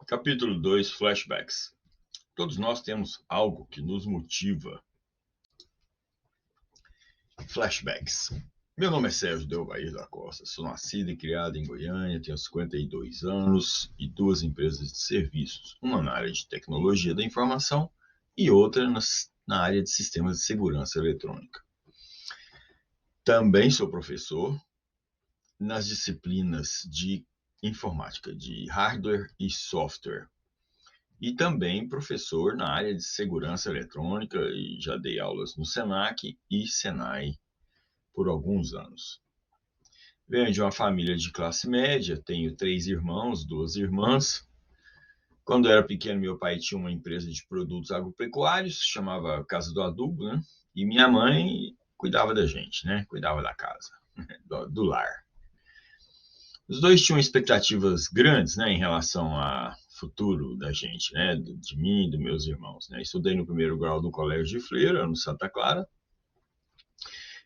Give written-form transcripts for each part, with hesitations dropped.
Capítulo 2, Flashbacks. Todos nós temos algo que nos motiva. Flashbacks. Meu nome é Sérgio Delvair da Costa. Sou nascido e criado em Goiânia, tenho 52 anos e duas empresas de serviços, uma na área de tecnologia da informação e outra na área de sistemas de segurança eletrônica. Também sou professor nas disciplinas de informática, de hardware e software. E também professor na área de segurança eletrônica e já dei aulas no Senac e Senai por alguns anos. Venho de uma família de classe média, tenho 3 irmãos, 2 irmãs. Quando eu era pequeno, meu pai tinha uma empresa de produtos agropecuários, chamava Casa do Adubo, né? E minha mãe cuidava da gente, né? Cuidava da casa, do lar. Os dois tinham expectativas grandes, né, em relação ao futuro da gente, né, de mim e dos meus irmãos, né. Estudei no primeiro grau do Colégio de Freira, no Santa Clara,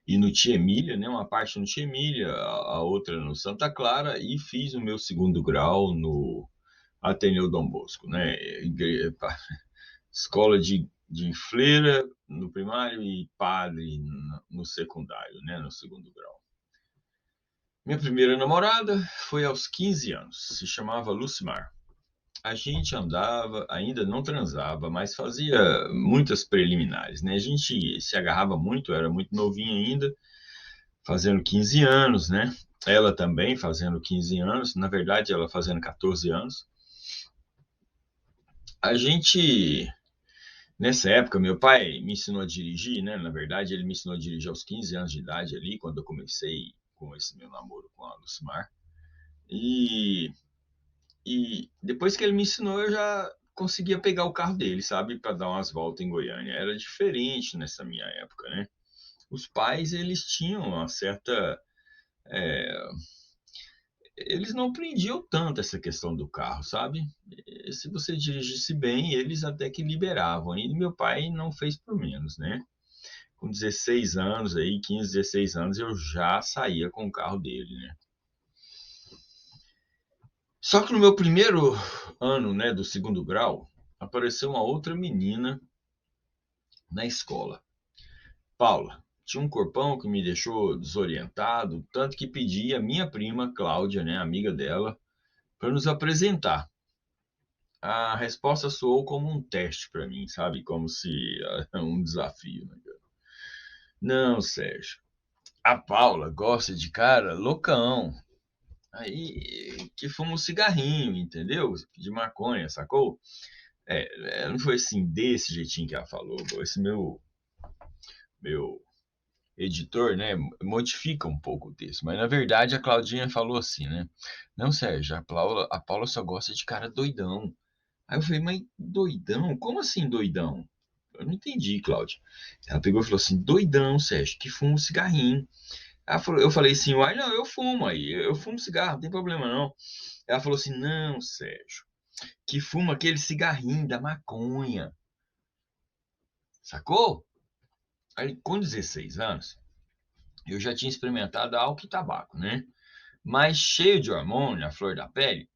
e no Tia Emília, né, uma parte no Tia Emília, a outra no Santa Clara, e fiz o meu segundo grau no Ateneu Dom Bosco, né, escola de freira no primário e padre no secundário, né, no segundo grau. Minha primeira namorada foi aos 15 anos, se chamava Lucimar. A gente andava, ainda não transava, mas fazia muitas preliminares, né? A gente se agarrava muito, era muito novinha ainda, fazendo 15 anos, né? Ela também fazendo 15 anos, na verdade ela fazendo 14 anos. A gente, nessa época, meu pai me ensinou a dirigir, né? Na verdade, ele me ensinou a dirigir aos 15 anos de idade ali, quando eu comecei com esse meu namoro com a Lucimar. E depois que ele me ensinou, eu já conseguia pegar o carro dele, sabe, para dar umas voltas em Goiânia. Era diferente nessa minha época, né? Os pais, eles tinham uma certa. Eles não prendiam tanto essa questão do carro, sabe? Se você dirigisse bem, eles até que liberavam. E meu pai não fez por menos, né? Com 16 anos, aí, 15, 16 anos, eu já saía com o carro dele, né? Só que no meu primeiro ano, né, do segundo grau, apareceu uma outra menina na escola. Paula. Tinha um corpão que me deixou desorientado, tanto que pedi a minha prima Cláudia, né, amiga dela, para nos apresentar. A resposta soou como um teste para mim, sabe? Como se um desafio, né? Não, Sérgio. A Paula gosta de cara loucão. Aí que fuma um cigarrinho, entendeu? De maconha, sacou? Não foi assim, desse jeitinho que ela falou. Esse meu editor, né, modifica um pouco o texto, mas na verdade a Claudinha falou assim, né? Não, Sérgio, a Paula só gosta de cara doidão. Aí eu falei, mas doidão? Como assim doidão? Eu não entendi, Cláudia. Ela pegou e falou assim, doidão, Sérgio, que fuma um cigarrinho. Eu falei assim, uai, não, eu fumo aí, eu fumo cigarro, não tem problema não. Ela falou assim, não, Sérgio, que fuma aquele cigarrinho da maconha. Sacou? Aí, com 16 anos, eu já tinha experimentado álcool e tabaco, né? Mas cheio de hormônio, a flor da pele,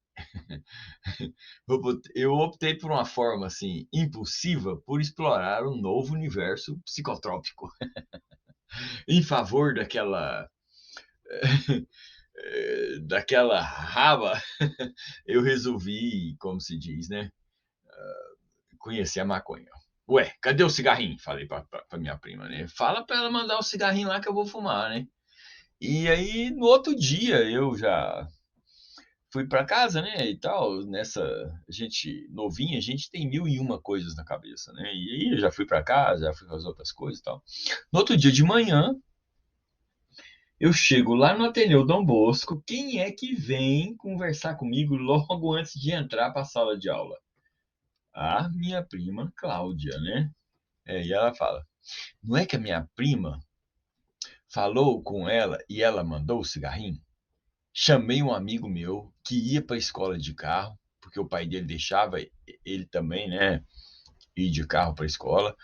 eu optei por uma forma assim impulsiva por explorar um novo universo psicotrópico em favor daquela daquela raba. Eu resolvi, como se diz, né, conhecer a maconha. Ué, cadê o cigarrinho? Falei pra minha prima, né? Fala pra ela mandar o cigarrinho lá que eu vou fumar, né? E aí, no outro dia, eu já fui para casa, né, e tal, nessa gente novinha, a gente tem mil e uma coisas na cabeça, né? E aí eu já fui para casa, já fui fazer outras coisas e tal. No outro dia de manhã, eu chego lá no Ateneu Dom Bosco, quem é que vem conversar comigo logo antes de entrar para a sala de aula? A minha prima Cláudia, né? E ela fala: "Não é que a minha prima falou com ela e ela mandou o cigarrinho?" Chamei um amigo meu que ia para a escola de carro, porque o pai dele deixava ele também, né, ir de carro para a escola,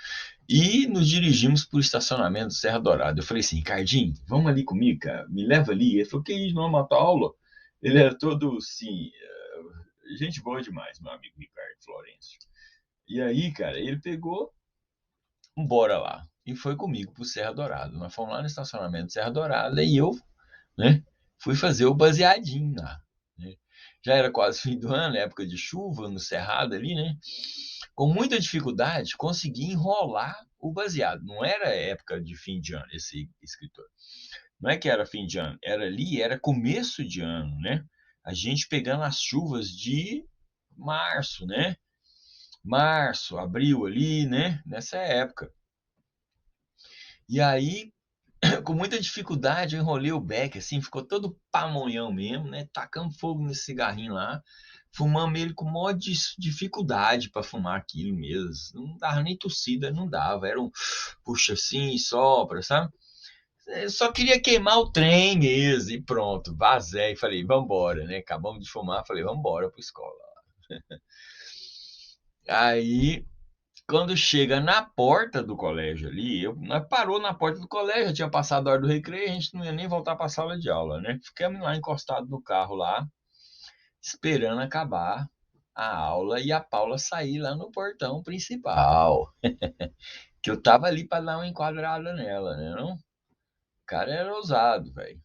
e nos dirigimos para o estacionamento do Serra Dourada. Eu falei assim, Ricardinho, vamos ali comigo, cara, me leva ali. Ele falou, que isso, não é uma aula? Ele era todo assim, gente boa demais, meu amigo Ricardo Florencio. E aí, cara, ele pegou, bora lá. E foi comigo pro Serra Dourada. Nós fomos lá no estacionamento do Serra Dourada e eu, né, fui fazer o baseadinho lá, né? Já era quase fim do ano, época de chuva, no Cerrado ali, né? Com muita dificuldade, consegui enrolar o baseado. Não era época de fim de ano, esse escritor. Não é que era fim de ano, era ali, era começo de ano, né? A gente pegando as chuvas de março, né? Março, abril ali, né? Nessa época. E aí, com muita dificuldade, eu enrolei o beck, assim, ficou todo pamonhão mesmo, né? Tacando fogo nesse cigarrinho lá, fumamos ele com maior dificuldade para fumar aquilo mesmo. Não dava nem tossida, não dava. Era um puxa assim, sopra, sabe? Eu só queria queimar o trem mesmo, e pronto, vazei, falei, vambora, né? Acabamos de fumar, falei, vambora pra escola. Aí, quando chega na porta do colégio ali, nós parou na porta do colégio, já tinha passado a hora do recreio, a gente não ia nem voltar para a sala de aula, né? Ficamos lá encostados no carro lá, esperando acabar a aula e a Paula sair lá no portão principal. Que eu tava ali para dar uma enquadrada nela, né? Não? O cara era ousado, velho.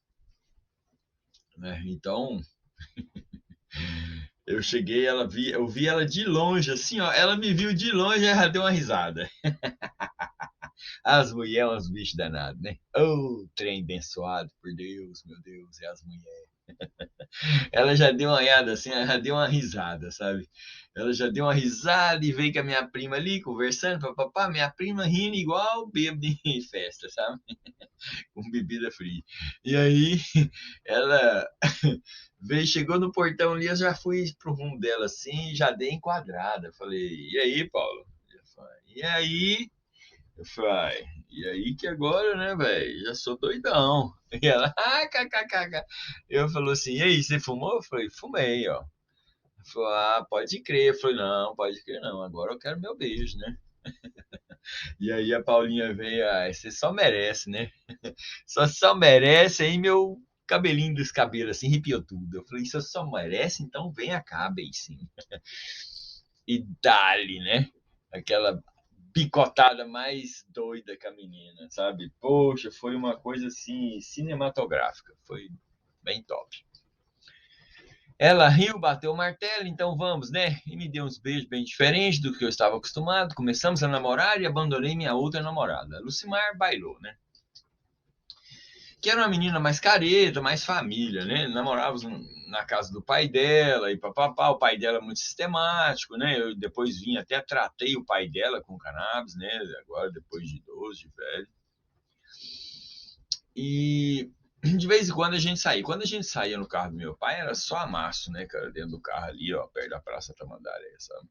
Então, eu cheguei, eu vi ela de longe, assim, ó. Ela me viu de longe e ela deu uma risada. As mulheres são uns bichos danados, né? Oh, trem abençoado por Deus, meu Deus, é as mulheres. Ela já deu uma olhada assim, ela já deu uma risada, sabe? Ela já deu uma risada e veio com a minha prima ali conversando, papapá, minha prima rindo igual bêbado em festa, sabe? Com bebida fria. E aí, ela veio, chegou no portão ali, eu já fui pro rumo dela assim, já dei enquadrada. Falei, e aí, Paulo? E aí? Eu falei, e aí que agora, né, velho? Já sou doidão. E ela, kkkk. Eu falou assim, e aí, você fumou? Eu falei, fumei, ó. Ela falou, ah, pode crer. Eu falei, não, pode crer não. Agora eu quero meu beijo, né? E aí a Paulinha veio, ah, você só merece, né? Só merece, aí meu cabelinho dos cabelos assim arrepiou tudo. Eu falei, isso só merece, então vem cá, beicinho. E dali, né? Aquela picotada mais doida que a menina, sabe? Poxa, foi uma coisa assim cinematográfica, foi bem top. Ela riu, bateu o martelo, então vamos, né? E me deu uns beijos bem diferentes do que eu estava acostumado. Começamos a namorar e abandonei minha outra namorada. Lucimar bailou, né? Que era uma menina mais careta, mais família, né? Namorávamos na casa do pai dela e papapá. O pai dela é muito sistemático, né? Eu depois vim, até tratei o pai dela com cannabis, né? Agora, depois de idoso, de velho. E de vez em quando a gente saía. Quando a gente saía no carro do meu pai, era só amasso, né, cara? Dentro do carro ali, ó, perto da Praça Tamandaré, sabe?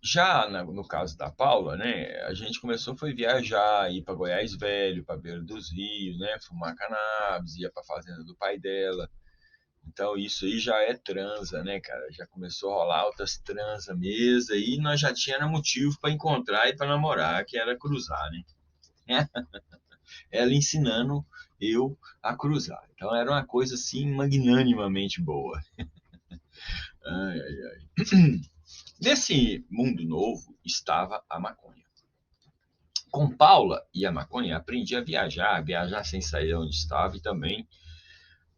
Já no caso da Paula, né, a gente começou foi viajar, ir para Goiás Velho, para Beira dos Rios, né, fumar cannabis, ia para fazenda do pai dela. Então isso aí já é transa, né, cara? Já começou a rolar altas transa mesmo, e nós já tínhamos motivo para encontrar e para namorar, que era cruzar, né? Ela ensinando eu a cruzar. Então era uma coisa assim magnanimamente boa. Ai, ai, ai. Nesse mundo novo estava a maconha. Com Paula e a maconha, aprendi a viajar sem sair de onde estava e também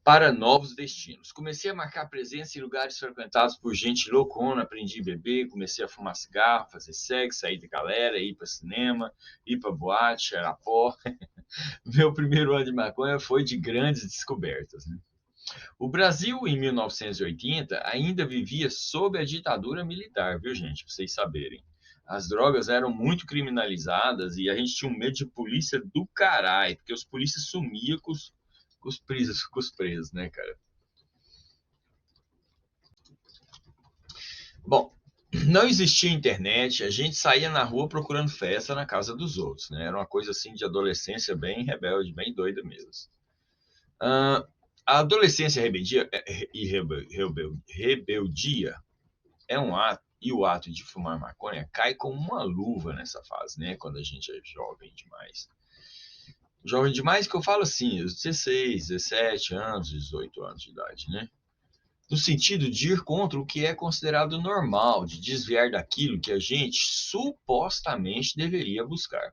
para novos destinos. Comecei a marcar presença em lugares frequentados por gente loucona, aprendi a beber, comecei a fumar cigarro, fazer sexo, sair de galera, ir para cinema, ir para boate, cheirar pó. Meu primeiro ano de maconha foi de grandes descobertas, né? O Brasil, em 1980, ainda vivia sob a ditadura militar, viu, gente? Pra vocês saberem. As drogas eram muito criminalizadas e a gente tinha um medo de polícia do caralho, porque os polícias sumiam com os presos, né, cara? Bom, não existia internet, a gente saía na rua procurando festa na casa dos outros, né? Era uma coisa assim de adolescência bem rebelde, bem doida mesmo. Ah, a adolescência rebeldia é um ato, e o ato de fumar maconha cai como uma luva nessa fase, né? Quando a gente é jovem demais. Jovem demais que eu falo assim, os 16, 17 anos, 18 anos de idade, né? no sentido de ir contra o que é considerado normal, de desviar daquilo que a gente supostamente deveria buscar.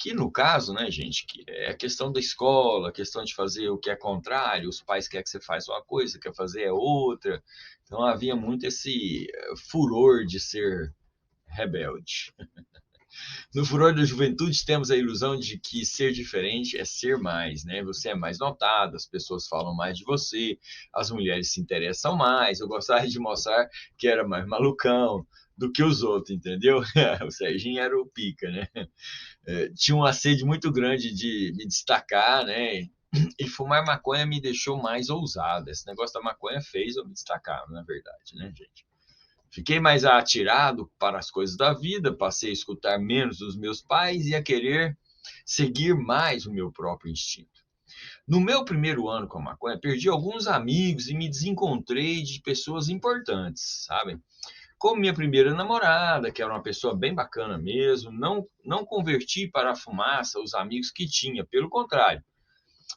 Que no caso, né, gente, que é a questão da escola, a questão de fazer o que é contrário, os pais querem que você faça uma coisa, você quer fazer é outra. Então havia muito esse furor de ser rebelde. No furor da juventude, temos a ilusão de que ser diferente é ser mais, né? Você é mais notado, as pessoas falam mais de você, as mulheres se interessam mais. Eu gostava de mostrar que era mais malucão do que os outros, entendeu? O Serginho era o pica, né? Tinha uma sede muito grande de me destacar, né? E fumar maconha me deixou mais ousado. Esse negócio da maconha fez eu me destacar, na verdade, né, gente? Fiquei mais atirado para as coisas da vida, passei a escutar menos dos meus pais e a querer seguir mais o meu próprio instinto. No meu primeiro ano com a maconha, perdi alguns amigos e me desencontrei de pessoas importantes, sabe? Como minha primeira namorada, que era uma pessoa bem bacana mesmo, não converti para a fumaça os amigos que tinha, pelo contrário,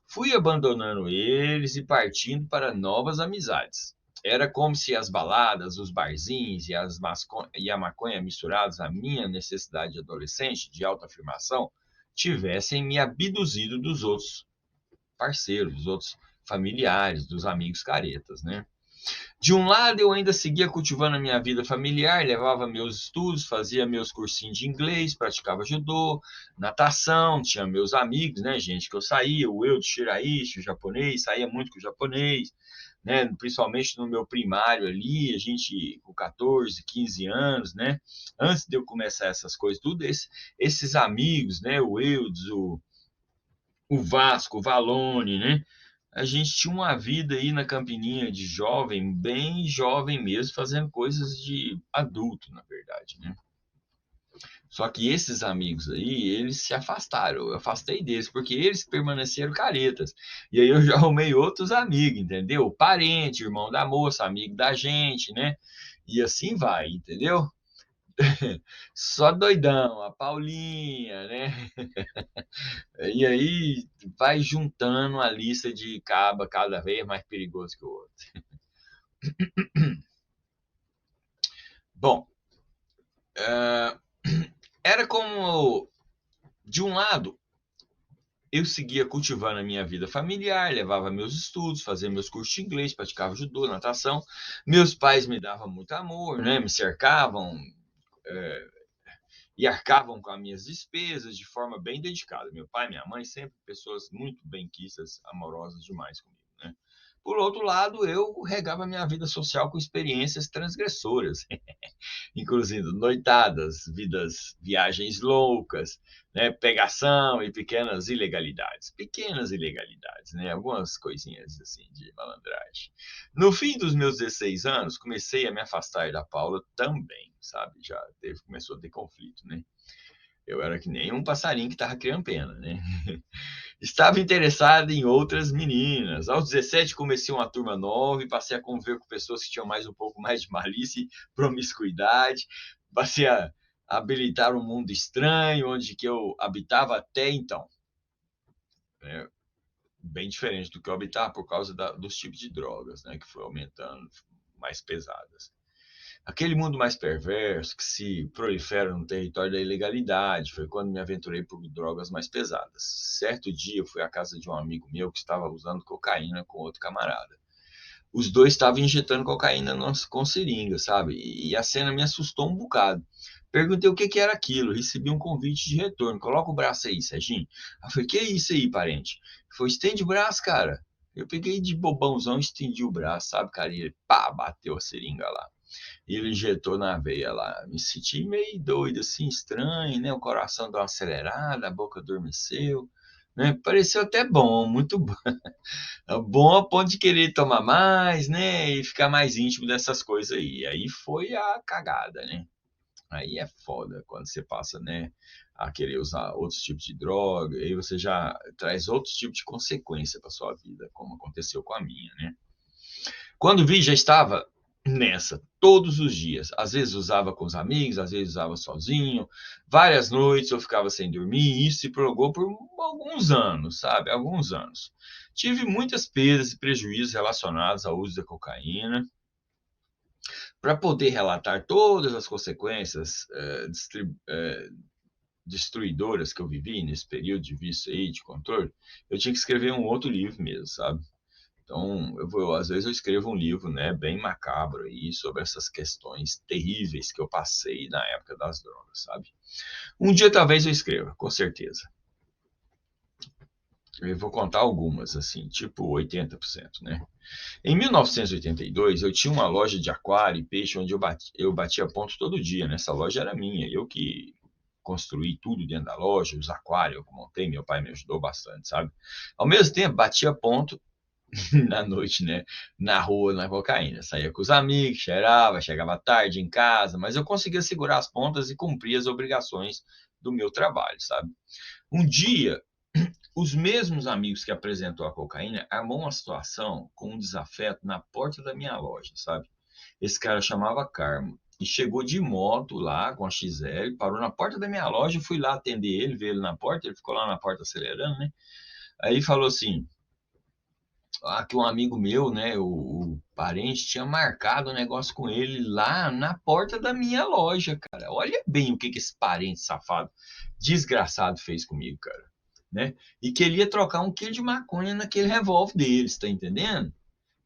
fui abandonando eles e partindo para novas amizades. Era como se as baladas, os barzinhos e a maconha misturados à minha necessidade de adolescente de autoafirmação tivessem me abduzido dos outros parceiros, dos outros familiares, dos amigos caretas, né? De um lado, eu ainda seguia cultivando a minha vida familiar, levava meus estudos, fazia meus cursinhos de inglês, praticava judô, natação, tinha meus amigos, né, gente, que eu saía, o eu de Shiraishi, o japonês, saía muito com o japonês, né, principalmente no meu primário ali, a gente com 14, 15 anos, né, antes de eu começar essas coisas, tudo esses amigos, né, o Eudes, o Vasco, o Valone, né, a gente tinha uma vida aí na Campininha de jovem, bem jovem mesmo, fazendo coisas de adulto, na verdade, né? Só que esses amigos aí, eles se afastaram, eu afastei deles, porque eles permaneceram caretas. E aí eu já arrumei outros amigos, entendeu? Parente, irmão da moça, amigo da gente, né? E assim vai, entendeu? Só doidão, a Paulinha, né? E aí vai juntando a lista de caba cada vez mais perigoso que o outro. Bom, era como, de um lado, eu seguia cultivando a minha vida familiar, levava meus estudos, fazia meus cursos de inglês, praticava judô, natação. Meus pais me davam muito amor, né? Me cercavam e arcavam com as minhas despesas de forma bem dedicada. Meu pai e minha mãe sempre pessoas muito benquistas, amorosas demais comigo, né? Por outro lado, eu regava minha vida social com experiências transgressoras, incluindo noitadas, viagens loucas, né, pegação e pequenas ilegalidades, né, algumas coisinhas assim de malandragem. No fim dos meus 16 anos, comecei a me afastar da Paula também, sabe? Começou a ter conflito, né? Eu era que nem um passarinho que estava criando pena, né? Estava interessado em outras meninas. Aos 17 comecei uma turma nova e passei a conviver com pessoas que tinham mais um pouco mais de malícia e promiscuidade. Passei a habilitar um mundo estranho onde que eu habitava até então. Né? Bem diferente do que eu habitava por causa dos tipos de drogas, né? Que foi aumentando, mais pesadas. Aquele mundo mais perverso que se prolifera no território da ilegalidade foi quando me aventurei por drogas mais pesadas. Certo dia eu fui à casa de um amigo meu que estava usando cocaína com outro camarada. Os dois estavam injetando cocaína com seringa, sabe? E a cena me assustou um bocado. Perguntei o que que era aquilo, recebi um convite de retorno. Coloca o braço aí, Serginho. Eu falei, que é isso aí, parente? Ele falou, estende o braço, cara. Eu peguei de bobãozão e estendi o braço, sabe, cara? E ele, pá, bateu a seringa lá. E ele injetou na veia lá. Me senti meio doido, assim, estranho, né? O coração deu uma acelerada, a boca adormeceu, né? Pareceu até bom, muito bom. Bom a ponto de querer tomar mais, né? E ficar mais íntimo dessas coisas aí. Aí foi a cagada, né? Aí é foda quando você passa, né, a querer usar outros tipos de droga, aí você já traz outros tipos de consequência para sua vida, como aconteceu com a minha, né? Quando vi, já estava nessa todos os dias. Às vezes usava com os amigos, às vezes usava sozinho. Várias noites eu ficava sem dormir e isso se prolongou por alguns anos, sabe? Alguns anos. Tive muitas perdas e prejuízos relacionados ao uso da cocaína. Para poder relatar todas as consequências destruidoras que eu vivi nesse período de vício aí, de controle, eu tinha que escrever um outro livro mesmo, sabe? Então, às vezes eu escrevo um livro, né, bem macabro aí, sobre essas questões terríveis que eu passei na época das drogas, sabe? Um dia talvez eu escreva, com certeza. Eu vou contar algumas, assim, tipo 80%, né? Em 1982, eu tinha uma loja de aquário e peixe onde eu batia ponto todo dia, né? Essa loja era minha, eu que construí tudo dentro da loja, os aquários eu montei, meu pai me ajudou bastante, sabe? Ao mesmo tempo, batia ponto na noite, né? Na rua, na cocaína. Saía com os amigos, cheirava, chegava tarde em casa, mas eu conseguia segurar as pontas e cumprir as obrigações do meu trabalho, sabe? Um dia, os mesmos amigos que apresentou a cocaína armou uma situação com um desafeto na porta da minha loja, sabe? Esse cara chamava Carmo e chegou de moto lá com a XL, parou na porta da minha loja, fui lá atender ele, ver ele na porta, ele ficou lá na porta acelerando, né? Aí ele falou assim: que um amigo meu, né, o parente, tinha marcado um negócio com ele lá na porta da minha loja, cara. Olha bem o que esse parente safado, desgraçado fez comigo, cara, né? E queria trocar um quilo de maconha naquele revólver deles, tá entendendo?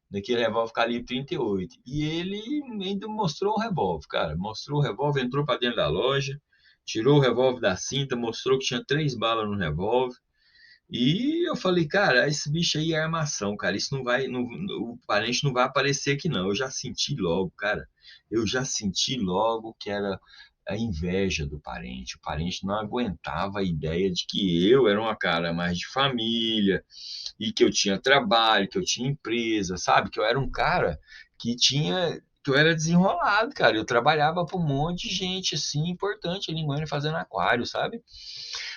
Naquele revólver calibre 38. E ele ainda mostrou o revólver, cara. Mostrou o revólver, entrou para dentro da loja, tirou o revólver da cinta, mostrou que tinha 3 balas no revólver. E eu falei, cara, esse bicho aí é armação, cara. Isso não vai, o parente não vai aparecer aqui, não. Eu já senti logo, cara. Eu já senti logo que era a inveja do parente. O parente não aguentava a ideia de que eu era uma cara mais de família e que eu tinha trabalho, que eu tinha empresa, sabe? Que eu era um cara que eu era desenrolado, cara. Eu trabalhava para um monte de gente assim importante ali em Goiânia fazendo aquário, sabe?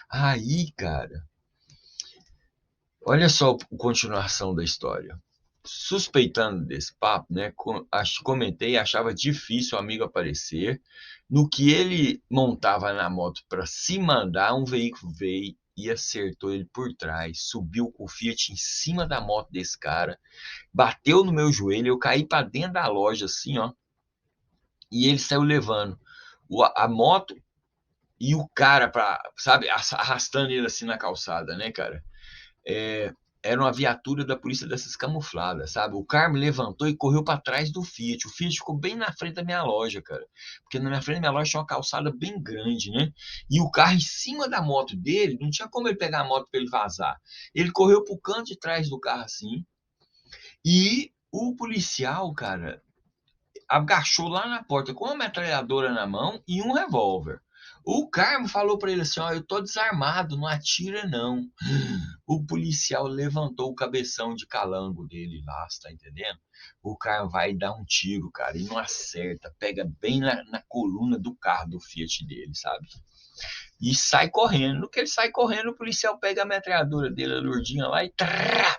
Aí, cara. Olha só a continuação da história. Suspeitando desse papo, né? Comentei, achava difícil o amigo aparecer. No que ele montava na moto para se mandar, um veículo veio e acertou ele por trás. Subiu com o Fiat em cima da moto desse cara, bateu no meu joelho. Eu caí para dentro da loja, assim, ó. E ele saiu levando a moto e o cara, sabe, arrastando ele assim na calçada, né, cara? é, Era uma viatura da polícia dessas camufladas, sabe? O Carmo levantou e correu para trás do Fiat. O Fiat ficou bem na frente da minha loja, cara. Porque na minha frente da minha loja tinha uma calçada bem grande, né? E o carro em cima da moto dele, não tinha como ele pegar a moto para ele vazar. Ele correu pro canto de trás do carro assim. E o policial, cara, agachou lá na porta com uma metralhadora na mão e um revólver. O Carmo falou para ele assim: ó, eu tô desarmado, não atira não. O policial levantou o cabeção de calango dele lá, você tá entendendo? O cara vai dar um tiro, cara, e não acerta, pega bem na coluna do carro do Fiat dele, sabe? E sai correndo. No que ele sai correndo, o policial pega a metralhadora dele, a lurdinha lá e trrr.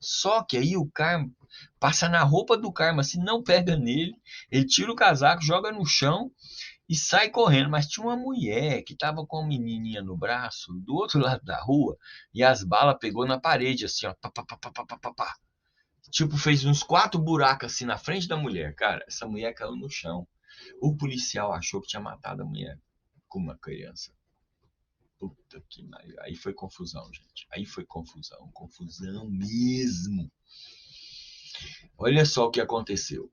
Só que aí o Carmo passa na roupa do Carmo, assim, não pega nele, ele tira o casaco, joga no chão e sai correndo. Mas tinha uma mulher que tava com uma menininha no braço do outro lado da rua e as balas pegou na parede, assim, ó. Pá, pá, pá, pá, pá, pá, pá. Tipo, fez uns 4 buracos assim na frente da mulher, cara. Essa mulher caiu no chão. O policial achou que tinha matado a mulher com uma criança. Puta que pariu. Aí foi confusão, gente. Aí foi confusão. Confusão mesmo. Olha só o que aconteceu.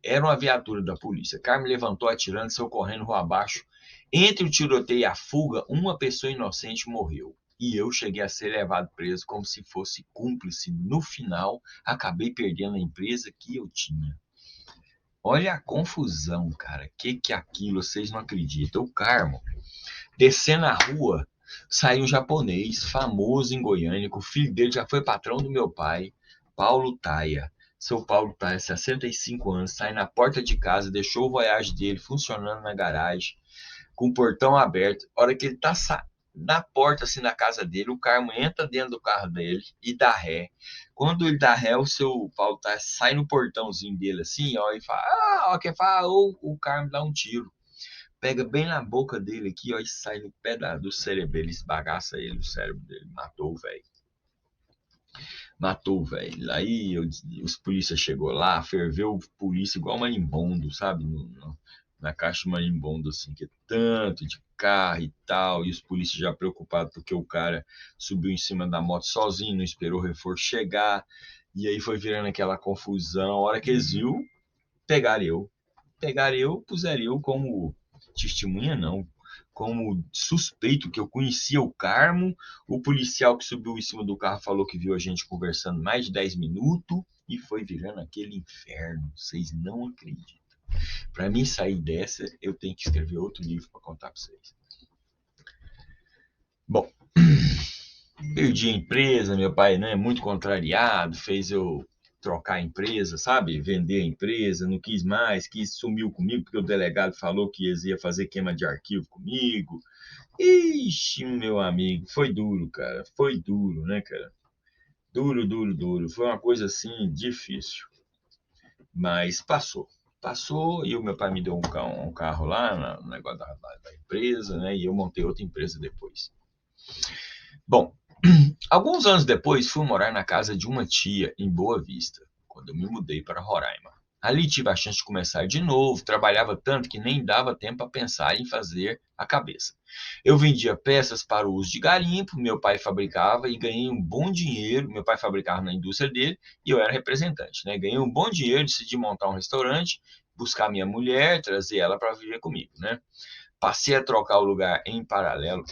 Era uma viatura da polícia. Carmen levantou atirando e saiu correndo rua abaixo. Entre o tiroteio e a fuga, uma pessoa inocente morreu. E eu cheguei a ser levado preso como se fosse cúmplice. No final, acabei perdendo a empresa que eu tinha. Olha a confusão, cara. Que é aquilo? Vocês não acreditam. O Carmo, descendo a rua, saiu um japonês famoso em Goiânia, que o filho dele já foi patrão do meu pai, Paulo Taia. Seu Paulo Taia, 65 anos, sai na porta de casa, deixou o Voyage dele funcionando na garagem, com o portão aberto. A hora que ele tá na porta assim da casa dele, o Carmo entra dentro do carro dele e dá ré. Quando ele dá ré, o seu Paulo Taia sai no portãozinho dele assim, ó, e fala, ó, que fala, ou o Carmo dá um tiro. Pega bem na boca dele aqui, ó, e sai no pé do cérebro. Ele esbagaça ele, o cérebro dele. Matou o velho. Matou o velho. Aí os polícia chegou lá, ferveu o polícia igual marimbondo, sabe? Na caixa de marimbondo, assim, que é tanto de carro e tal. E os polícias já preocupados porque o cara subiu em cima da moto sozinho, não esperou o reforço chegar. E aí foi virando aquela confusão. A hora que eles viram, pegaram eu. Pegaram eu, puseram eu como testemunha, não. Como suspeito, que eu conhecia o Carmo. O policial que subiu em cima do carro falou que viu a gente conversando mais de 10 minutos e foi virando aquele inferno. Vocês não acreditam. Para mim sair dessa, eu tenho que escrever outro livro para contar para vocês. Bom, perdi a empresa, meu pai, né, muito contrariado, fez eu trocar a empresa, sabe? Vender a empresa, não quis mais, sumiu comigo porque o delegado falou que ia fazer queima de arquivo comigo. Ixi, meu amigo, foi duro, cara. Foi duro, né, cara? Duro, duro, duro. Foi uma coisa assim difícil, mas passou. Passou e o meu pai me deu um carro lá no negócio da empresa, né? E eu montei outra empresa depois. Bom, alguns anos depois, fui morar na casa de uma tia em Boa Vista, quando eu me mudei para Roraima. Ali tive a chance de começar de novo, trabalhava tanto que nem dava tempo a pensar em fazer a cabeça. Eu vendia peças para o uso de garimpo, meu pai fabricava e ganhei um bom dinheiro. Meu pai fabricava na indústria dele e eu era representante, né? Ganhei um bom dinheiro, decidi montar um restaurante, buscar minha mulher, trazer ela para viver comigo, né? Passei a trocar o lugar em paralelo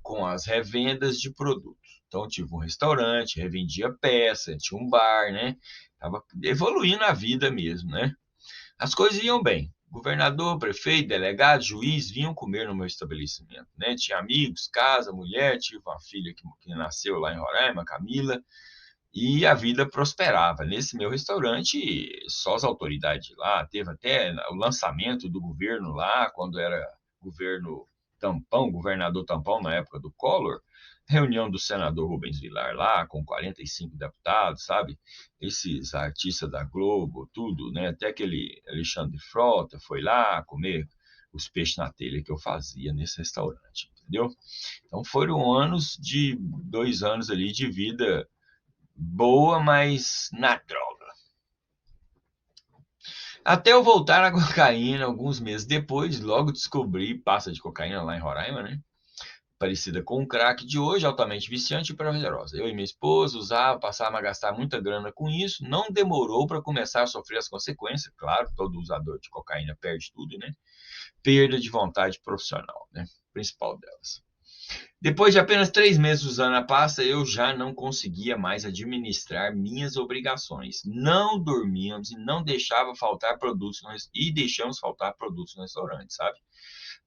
com as revendas de produtos. Então, tive um restaurante, revendia peça, tinha um bar, né? Tava evoluindo a vida mesmo, né? As coisas iam bem. Governador, prefeito, delegado, juiz vinham comer no meu estabelecimento, né? Tinha amigos, casa, mulher, tive uma filha que nasceu lá em Roraima, Camila, e a vida prosperava. Nesse meu restaurante, só as autoridades de lá, teve até o lançamento do governo lá, quando era governo Tampão, governador Tampão, na época do Collor, reunião do senador Rubens Vilar lá, com 45 deputados, sabe? Esses artistas da Globo, tudo, né? Até aquele Alexandre Frota foi lá comer os peixes na telha que eu fazia nesse restaurante, entendeu? Então foram 2 anos ali de vida boa, mas na droga. Até eu voltar à cocaína alguns meses depois, logo descobri pasta de cocaína lá em Roraima, né? Parecida com o crack de hoje, altamente viciante e prazerosa. Eu e minha esposa usava, passava a gastar muita grana com isso. Não demorou para começar a sofrer as consequências. Claro, todo usador de cocaína perde tudo, né? Perda de vontade profissional, né? Principal delas. Depois de apenas 3 meses usando a pasta, eu já não conseguia mais administrar minhas obrigações. Não dormíamos e não deixava faltar produtos e deixamos faltar produtos no restaurante, sabe?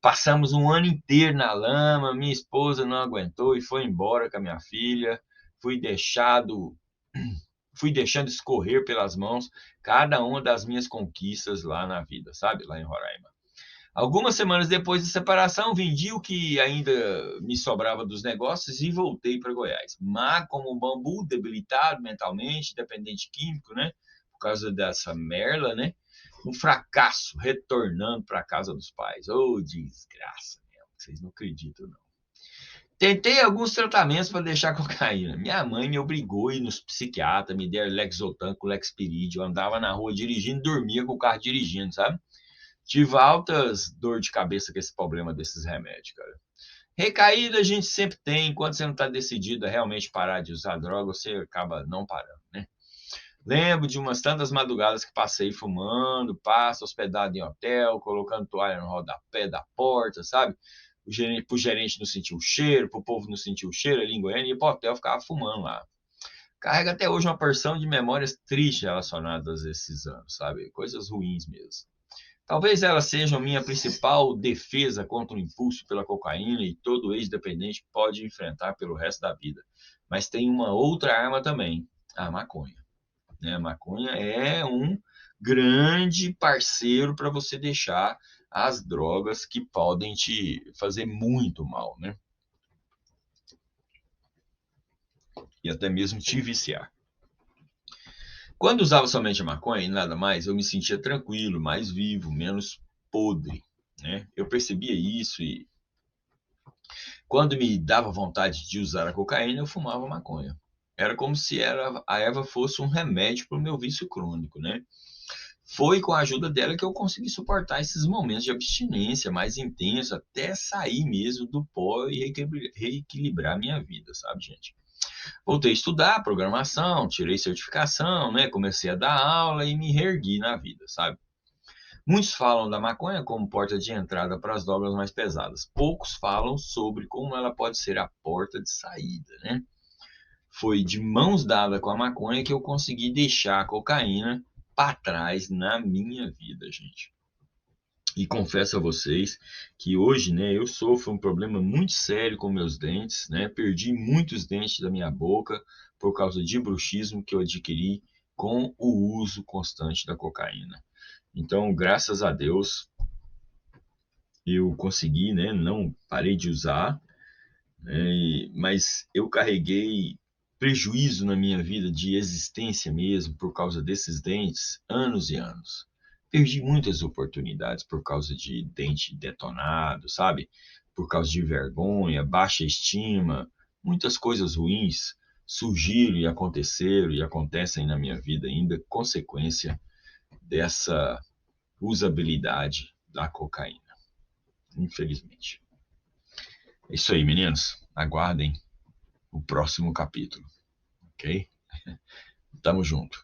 Passamos um ano inteiro na lama, minha esposa não aguentou e foi embora com a minha filha. Fui deixado, fui deixando escorrer pelas mãos cada uma das minhas conquistas lá na vida, sabe? Lá em Roraima. Algumas semanas depois da separação, vendi o que ainda me sobrava dos negócios e voltei para Goiás. Má como um bambu, debilitado mentalmente, dependente químico, né? Por causa dessa merla, né? Um fracasso, retornando para a casa dos pais. Ô, desgraça mesmo, vocês não acreditam, não. Tentei alguns tratamentos para deixar a cocaína. Minha mãe me obrigou a ir nos psiquiatras, me deram Lexotan com Lexperid. Eu andava na rua dirigindo, dormia com o carro dirigindo, sabe? Tive altas dor de cabeça com esse problema desses remédios, cara. Recaída a gente sempre tem. Enquanto você não está decidido a realmente parar de usar droga, você acaba não parando, né? Lembro de umas tantas madrugadas que passei fumando, hospedado em hotel, colocando toalha no rodapé da porta, sabe? Pro gerente não sentir o cheiro, pro povo não sentir o cheiro ali em Goiânia, e pro hotel ficava fumando lá. Carrega até hoje uma porção de memórias tristes relacionadas a esses anos, sabe? Coisas ruins mesmo. Talvez ela seja a minha principal defesa contra o impulso pela cocaína e todo ex-dependente pode enfrentar pelo resto da vida. Mas tem uma outra arma também, a maconha. Né? A maconha é um grande parceiro para você deixar as drogas que podem te fazer muito mal, né? E até mesmo te viciar. Quando usava somente a maconha e nada mais, eu me sentia tranquilo, mais vivo, menos podre, né? Eu percebia isso e quando me dava vontade de usar a cocaína, eu fumava maconha. Era como se a erva fosse um remédio para o meu vício crônico, né? Foi com a ajuda dela que eu consegui suportar esses momentos de abstinência mais intenso, até sair mesmo do pó e reequilibrar minha vida, sabe, gente? Voltei a estudar programação, tirei certificação, né? Comecei a dar aula e me reergui na vida, sabe? Muitos falam da maconha como porta de entrada para as drogas mais pesadas. Poucos falam sobre como ela pode ser a porta de saída, né? Foi de mãos dadas com a maconha que eu consegui deixar a cocaína para trás na minha vida, gente. E confesso a vocês que hoje, né, eu sofro um problema muito sério com meus dentes, né? Perdi muitos dentes da minha boca por causa de bruxismo que eu adquiri com o uso constante da cocaína. Então, graças a Deus, eu consegui, né? Não parei de usar, né, mas eu carreguei prejuízo na minha vida de existência mesmo por causa desses dentes, anos e anos. Perdi muitas oportunidades por causa de dente detonado, sabe? Por causa de vergonha, baixa estima, muitas coisas ruins surgiram e aconteceram e acontecem na minha vida ainda, consequência dessa usabilidade da cocaína, infelizmente. É isso aí, meninos. Aguardem o próximo capítulo, ok? Tamo junto.